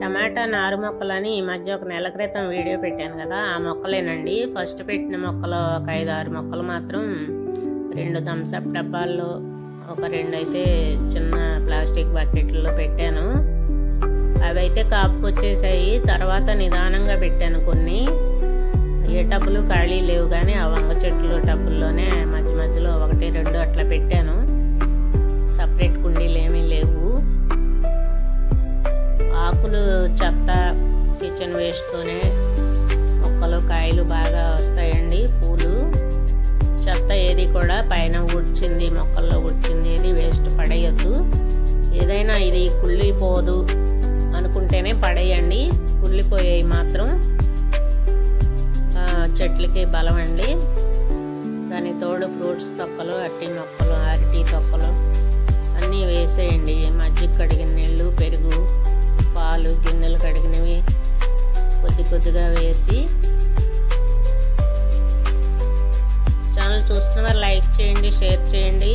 టమాటా నారు మొక్కలని ఈ మధ్య ఒక నెల క్రితం వీడియో పెట్టాను కదా, ఆ మొక్కలేనండి. ఫస్ట్ పెట్టిన మొక్కలు ఒక 5-6 మొక్కలు మాత్రం 2 థమ్స్అప్ డబ్బాల్లో, ఒక 2 అయితే చిన్న ప్లాస్టిక్ బకెట్లలో పెట్టాను. అవి అయితే కాపుకొచ్చేసాయి. తర్వాత నిదానంగా పెట్టాను కొన్ని. ఏ టబ్బులు ఖాళీ లేవు, కానీ ఆ వంగ చెట్లు టబ్బుల్లోనే మధ్య మధ్యలో 1-2 అట్లా పెట్టాను. సపరేట్ కుండీలు ఏమీ లేవు. ఆకులు చెత్త కిచెన్ వేస్ట్తోనే మొక్కలు కాయలు బాగా వస్తాయండి. పూలు చెత్త ఏది కూడా పైన ఉడ్చింది, మొక్కల్లో ఉడ్చింది ఏది వేస్ట్ పడేయద్దు. ఏదైనా ఇది కుళ్ళిపోదు అనుకుంటేనే పడేయండి. కుళ్ళిపోయేవి మాత్రం చెట్లకి బలం అండి. దానికి తోడు ఫ్రూట్స్ తొక్కలు, అరటి మొక్కలు, అరటి తొక్కలు అన్నీ వేసేయండి. మజ్జిగ కడిగిన నీళ్ళు, పెరుగు, పాలు, గిన్నెలు కడిగినవి కొద్దిగా వేసి. ఛానల్ చూస్తున్నారు లైక్ చేయండి, షేర్ చేయండి.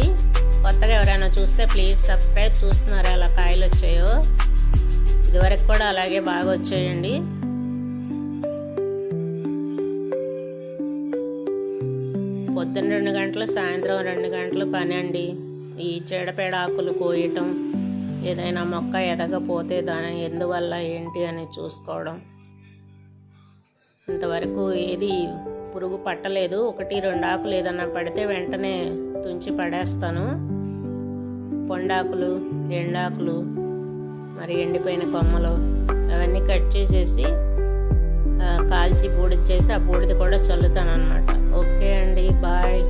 కొత్తగా ఎవరైనా చూస్తే ప్లీజ్ సబ్స్క్రైబ్. చూస్తున్నారు అలా కాయలు వచ్చాయో, ఇదివరకు కూడా అలాగే బాగా వచ్చాయండి. పొద్దున్న 2 గంటలు, సాయంత్రం 2 గంటలు పని అండి. ఈ చీడపేడ ఆకులు కోయటం, ఏదైనా మొక్క ఎదగపోతే దాని ఎందువల్ల ఏంటి అని చూసుకోవడం. ఇంతవరకు ఏది పురుగు పట్టలేదు. 1-2 ఆకులు ఏదన్నా పడితే వెంటనే తుంచి పడేస్తాను. పొండాకులు, ఎండాకులు, మరి ఎండిపోయిన కొమ్మలు అవన్నీ కట్ చేసేసి కాల్చి బూడిద చేసి ఆ బూడిద కూడా చల్లుతాను అన్నమాట. ఓకే అండి, బాయ్.